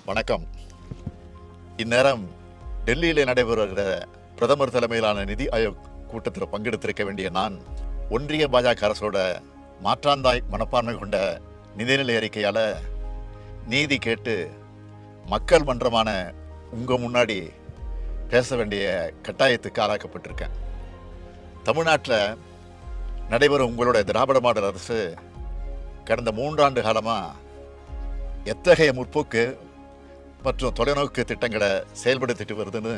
வணக்கம். இந்நேரம் டெல்லியில் நடைபெறுகிற பிரதமர் தலைமையிலான நிதி ஆயோக் கூட்டத்தில் பங்கெடுத்திருக்க வேண்டிய நான், ஒன்றிய பாஜக அரசோட மாற்றாந்தாய் மனப்பான்மை கொண்ட நிதிநிலை அறிக்கையால் நீதி கேட்டு மக்கள் மன்றமான உங்கள் முன்னாடி பேச வேண்டிய கட்டாயத்துக்கு ஆளாக்கப்பட்டிருக்கேன். தமிழ்நாட்டில் நடைபெறும் உங்களோட திராவிட மாடல் அரசு கடந்த 3 ஆண்டு காலமாக எத்தகைய முற்போக்கு மற்றும் தொலைநோக்கு திட்டங்களை செயல்படுத்திட்டு வருதுன்னு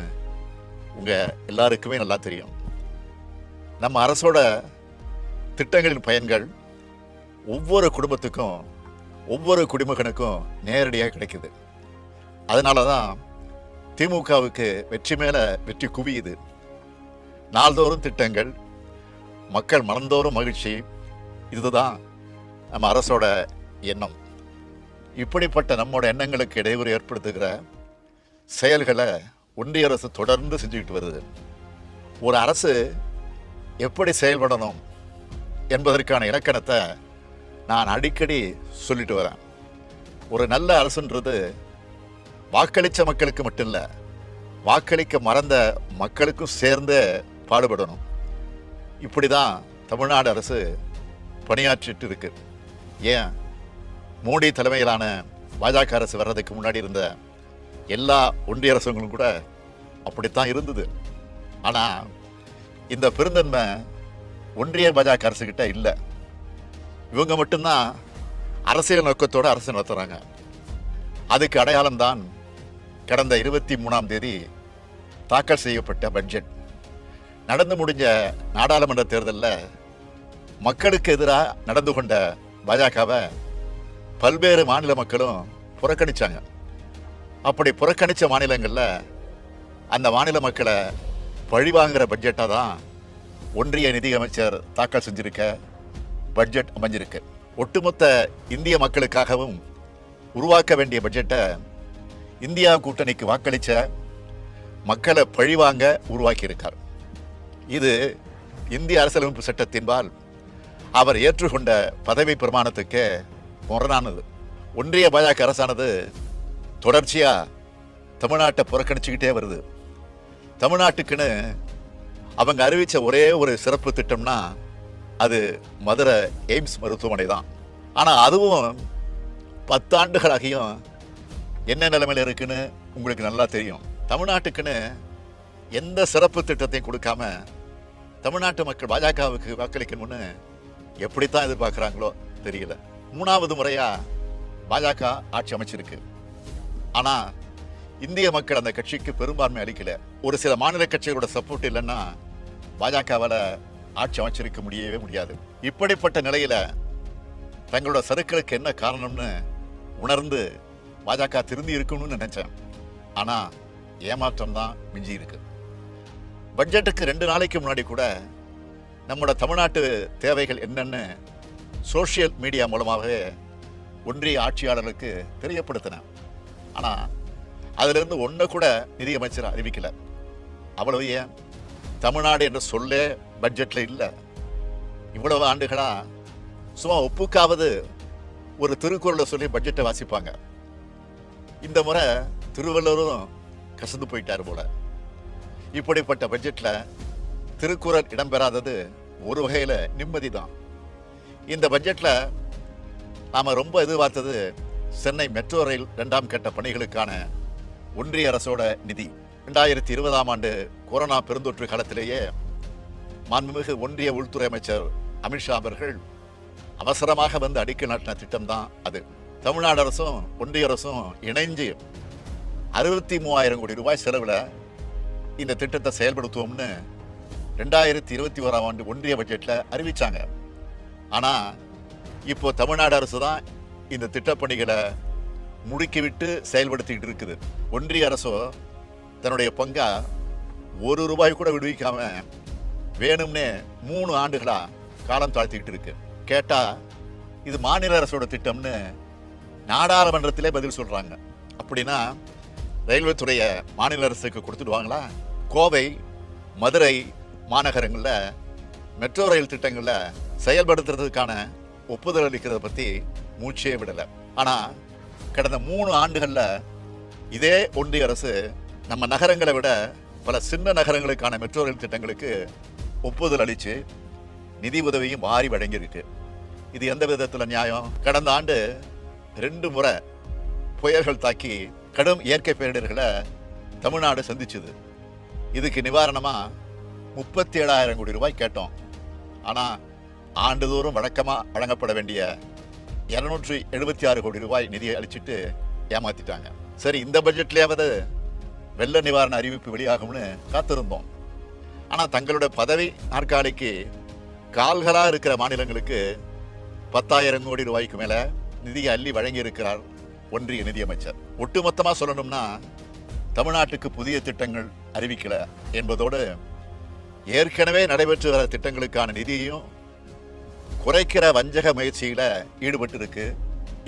உங்கள் எல்லாருக்குமே நல்லா தெரியும். நம்ம அரசோட திட்டங்களின் பயன்கள் ஒவ்வொரு குடும்பத்துக்கும் ஒவ்வொரு குடிமகனுக்கும் நேரடியாக கிடைக்குது. அதனால தான் திமுகவுக்கு வெற்றி மேலே வெற்றி குவியுது. நாள்தோறும் திட்டங்கள், மக்கள் மனந்தோறும் மகிழ்ச்சி, இதுதான் நம்ம அரசோட எண்ணம். இப்படிப்பட்ட நம்மோட எண்ணங்களுக்கு இடையூறு ஏற்படுத்துகிற செயல்களை ஒன்றிய அரசு தொடர்ந்து செஞ்சுக்கிட்டு வருது. ஒரு அரசு எப்படி செயல்படணும் என்பதற்கான இலக்கணத்தை நான் அடிக்கடி சொல்லிட்டு வரேன். ஒரு நல்ல அரசுன்றது வாக்களித்த மக்களுக்கு மட்டும் இல்லை, வாக்களிக்க மறந்த மக்களுக்கும் சேர்ந்து பாடுபடணும். இப்படி தான் தமிழ்நாடு அரசு பணியாற்றிட்டு இருக்கு. ஏன், மோடி தலைமையிலான பாஜக அரசு வர்றதுக்கு முன்னாடி இருந்த எல்லா ஒன்றிய அரசுகளும் கூட அப்படித்தான் இருந்தது. ஆனால் இந்த பெருந்தன்மை ஒன்றிய பாஜக அரசுகிட்ட இல்லை. இவங்க மட்டும்தான் அரசியல் நோக்கத்தோடு அரசு நடத்துகிறாங்க. அதுக்கு அடையாளம்தான் கடந்த 23ஆம் தேதி தாக்கல் செய்யப்பட்ட பட்ஜெட். நடந்து முடிஞ்ச நாடாளுமன்ற தேர்தலில் மக்களுக்கு எதிராக நடந்து கொண்ட பாஜகவை பல்வேறு மாநில மக்களும் புறக்கணித்தாங்க. அப்படி புறக்கணித்த மாநிலங்களில் அந்த மாநில மக்களை பழிவாங்கிற பட்ஜெட்டாக தான் ஒன்றிய நிதியமைச்சர் தாக்கல் செஞ்சிருக்க பட்ஜெட் அமைஞ்சிருக்கு. ஒட்டுமொத்த இந்திய மக்களுக்காகவும் உருவாக்க வேண்டிய பட்ஜெட்டை இந்தியா கூட்டணிக்கு வாக்களித்த மக்களை பழிவாங்க உருவாக்கியிருக்கார். இது இந்திய அரசியலமைப்பு சட்டத்தின்பால் அவர் ஏற்றுக்கொண்ட பதவி பிரமாணத்துக்கு முரணானது. ஒன்றிய பாஜக அரசானது தொடர்ச்சியாக தமிழ்நாட்டை புறக்கணிச்சுக்கிட்டே வருது. தமிழ்நாட்டுக்குன்னு அவங்க அறிவித்த ஒரே ஒரு சிறப்பு திட்டம்னா அது மதுரை எய்ம்ஸ் மருத்துவமனை தான். ஆனால் அதுவும் 10 ஆண்டுகளாகியும் என்ன நிலைமையில் இருக்குன்னு உங்களுக்கு நல்லா தெரியும். தமிழ்நாட்டுக்குன்னு எந்த சிறப்பு திட்டத்தையும் கொடுக்காம தமிழ்நாட்டு மக்கள் பாஜகவுக்கு வாக்களிக்கணும்னு எப்படித்தான் எதிர்பார்க்குறாங்களோ தெரியல. 3வது முறையாக பாஜக ஆட்சி அமைச்சிருக்கு. ஆனால் இந்திய மக்கள் அந்த கட்சிக்கு பெரும்பான்மை அளிக்கல. ஒரு சில மாநில கட்சிகளோட சப்போர்ட் இல்லைன்னா பாஜகவால் ஆட்சி அமைச்சிருக்க முடியவே முடியாது. இப்படிப்பட்ட நிலையில் தங்களோட சறுக்களுக்கு என்ன காரணம்னு உணர்ந்து பாஜக திருந்தி இருக்கணும்னு நினைச்சேன். ஆனால் ஏமாற்றம் தான் மிஞ்சி இருக்கு. பட்ஜெட்டுக்கு 2 நாளைக்கு முன்னாடி கூட நம்மளோட தமிழ்நாட்டு தேவைகள் என்னன்னு சோஷியல் மீடியா மூலமாகவே ஒன்றிய ஆட்சியாளர்களுக்கு தெரியப்படுத்தினேன். ஆனால் அதிலிருந்து ஒன்றை கூட நிதியமைச்சர் அறிவிக்கலை. அவ்வளவு ஏன், தமிழ்நாடு என்ற சொல்லே பட்ஜெட்டில் இல்லை. இவ்வளவு ஆண்டுகளாக சும்மா ஒப்புக்காவது ஒரு திருக்குறளை சொல்லி பட்ஜெட்டை வாசிப்பாங்க. இந்த முறை திருவள்ளுவரும் கசந்து போயிட்டார் போல. இப்படிப்பட்ட பட்ஜெட்டில் திருக்குறள் இடம்பெறாதது ஒரு வகையில் நிம்மதி தான். இந்த பட்ஜெட்டில் நாம் ரொம்ப எதிர்பார்த்தது சென்னை மெட்ரோ ரயில் 2ஆம் கட்ட பணிகளுக்கான ஒன்றிய அரசோட நிதி. 2020ஆம் ஆண்டு கொரோனா பெருந்தொற்று காலத்திலேயே மாண்புமிகு ஒன்றிய உள்துறை அமைச்சர் அமித்ஷா அவர்கள் அவசரமாக வந்து அடிக்கல் நாட்டின திட்டம் தான் அது. தமிழ்நாடு அரசும் ஒன்றிய அரசும் இணைஞ்சு 63,000 கோடி ரூபாய் செலவில் இந்த திட்டத்தை செயல்படுத்துவோம்னு 2021ஆம் ஆண்டு ஒன்றிய பட்ஜெட்டில் அறிவித்தாங்க. ஆனால் இப்போ தமிழ்நாடு அரசு தான் இந்த திட்டப்பணிகளை முடுக்கிவிட்டு செயல்படுத்திக்கிட்டு இருக்குது. ஒன்றிய அரசோ தன்னுடைய பங்கா 1 ரூபாய் கூட விடுவிக்காம வேணும்னே 3 ஆண்டுகளாக காலம் தாழ்த்திக்கிட்டு இருக்கு. கேட்டால் இது மாநில அரசோட திட்டம்னு நாடாளுமன்றத்திலே பதில் சொல்கிறாங்க. அப்படின்னா ரயில்வே துறையை மாநில அரசுக்கு கொடுத்துடுவாங்களா? கோவை, மதுரை மாநகரங்களில் மெட்ரோ ரயில் திட்டங்களில் செயல்படுத்துறதுக்கான ஒப்புதல் அளிக்கிறத பற்றி மூச்சே விடலை. ஆனால் கடந்த 3 ஆண்டுகளில் இதே ஒன்றிய அரசு நம்ம நகரங்களை விட பல சின்ன நகரங்களுக்கான மெட்ரோ ரயில் திட்டங்களுக்கு ஒப்புதல் அளித்து நிதி உதவியும் வாரி வழங்கியிருக்கு. இது எந்த விதத்தில் நியாயம்? கடந்த ஆண்டு 2 முறை புயல்கள் தாக்கி கடும் இயற்கை பேரிடர்களை தமிழ்நாடு சந்திச்சுது. இதுக்கு நிவாரணமாக 37,000 கோடி ரூபாய் கேட்டோம். ஆனால் ஆண்டுதோறும் வழக்கமாக வழங்கப்பட வேண்டிய 276 கோடி ரூபாய் நிதியை அளிச்சுட்டு ஏமாத்திட்டாங்க. சரி, இந்த பட்ஜெட்லேயாவது வெள்ள நிவாரண அறிவிப்பு வெளியாகும்னு காத்திருந்தோம். ஆனால் தங்களோட பதவி நாற்காலிக்கு கால்களாக இருக்கிற மாநிலங்களுக்கு 10,000 கோடி ரூபாய்க்கு மேலே நிதியை அள்ளி வழங்கியிருக்கிறார் ஒன்றிய நிதியமைச்சர். ஒட்டுமொத்தமாக சொல்லணும்னா தமிழ்நாட்டுக்கு புதிய திட்டங்கள் அறிவிக்கல என்பதோடு ஏற்கனவே நடைபெற்று வர திட்டங்களுக்கான நிதியையும் குறைக்கிற வஞ்சக முயற்சியில ஈடுபட்டு இருக்கு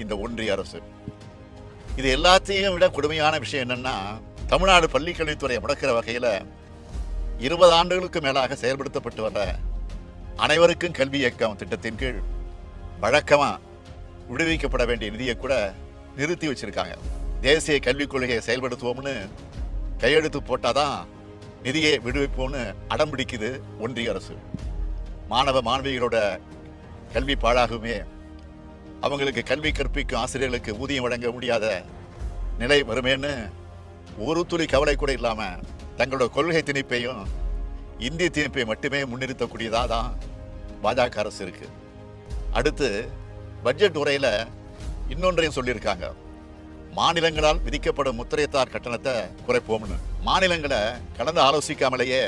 இந்த ஒன்றிய அரசு. இது எல்லாத்தையும் விட கொடுமையான விஷயம் என்னன்னா, தமிழ்நாடு பள்ளிக்கல்வித்துறையை முடக்கிற வகையில் 20 ஆண்டுகளுக்கு மேலாக செயல்படுத்தப்பட்டு வர அனைவருக்கும் கல்வி இயக்கம் திட்டத்தின் கீழ் வழக்கமாக விடுவிக்கப்பட வேண்டிய நிதியை கூட நிறுத்தி வச்சிருக்காங்க. தேசிய கல்விக் கொள்கையை செயல்படுத்துவோம்னு கையெழுத்து போட்டாதான் நிதியை விடுவிப்போம்னு அடம் பிடிக்குது ஒன்றிய அரசு. மாணவ மாணவிகளோட கல்வி பாழாகுமே, அவங்களுக்கு கல்வி கற்பிக்கும் ஆசிரியர்களுக்கு ஊதியம் வழங்க முடியாத நிலை வருமேன்னு ஒரு துளி கவலை கூட இல்லாமல் தங்களோட கொள்கை திணிப்பையும் இந்திய திணிப்பை மட்டுமே முன்னிறுத்தக்கூடியதாக தான் பாஜக அரசு இருக்கு. அடுத்து பட்ஜெட் உரையில் இன்னொன்றையும் சொல்லியிருக்காங்க. மாநிலங்களால் விதிக்கப்படும் முத்திரைத்தார் கட்டணத்தை குறைப்போம்னு. மாநிலங்களை கலந்து ஆலோசிக்காமலேயே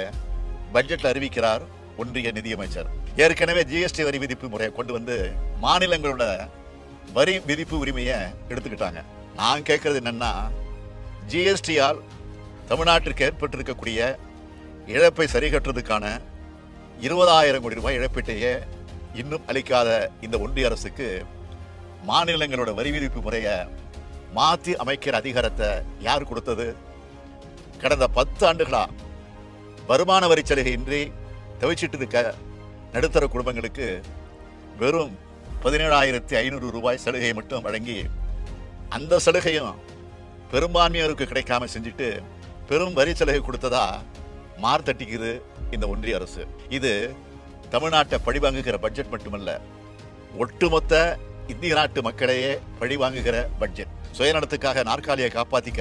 பட்ஜெட்டில் அறிவிக்கிறார் ஒன்றிய நிதியமைச்சர். ஏற்கனவே ஜிஎஸ்டி வரி விதிப்பு முறையை கொண்டு வந்து மாநிலங்களோட வரி விதிப்பு உரிமையை எடுத்துக்கிட்டாங்க. நான் கேட்கறது என்னன்னா, ஜிஎஸ்டியால் தமிழ்நாட்டிற்கு ஏற்பட்டிருக்கக்கூடிய இழப்பை சரி கட்டுறதுக்கான 20,000 கோடி ரூபாய் இழப்பீட்டையே இன்னும் அளிக்காத இந்த ஒன்றிய அரசுக்கு மாநிலங்களோட வரி விதிப்பு முறையை மாற்றி அமைக்கிற அதிகாரத்தை யார் கொடுத்தது? கடந்த 10 ஆண்டுகளா வருமான வரி சலுகை இன்றி தவிச்சிட்டு இருக்க நடுத்தர குடும்பங்களுக்கு வெறும் 17,500 ரூபாய் சலுகையை மட்டும் வழங்கி அந்த சலுகையும் பெரும்பான்மையோருக்கு கிடைக்காம செஞ்சுட்டு பெரும் வரி சலுகை கொடுத்ததா மார்த்தட்டிக்குது இந்த ஒன்றிய அரசு. இது தமிழ்நாட்டை பழிவாங்குகிற பட்ஜெட் மட்டுமல்ல, ஒட்டுமொத்த இந்திய நாட்டு மக்களையே பழிவாங்குகிற பட்ஜெட். சுயநலத்துக்காக நாற்காலியை காப்பாத்திக்க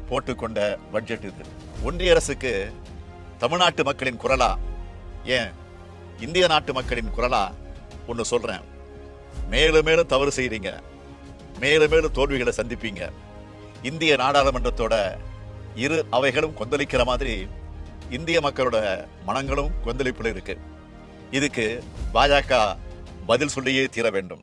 போட்டுக்கொண்ட பட்ஜெட் இது. ஒன்றிய அரசுக்கு தமிழ்நாட்டு மக்களின் குரலா, ஏன் இந்திய நாட்டு மக்களின் குரலா ஒன்று சொல்றேன். மேலும் மேலும் தவறு செய்றீங்க, மேலும் மேலும் தோல்விகளை சந்திப்பீங்க. இந்திய நாடாளுமன்றத்தோட இரு அவைகளும் கொந்தளிக்கிற மாதிரி இந்திய மக்களோட மனங்களும் கொந்தளிப்புல இருக்கு. இதுக்கு பாஜக பதில் சொல்லியே தீர வேண்டும்.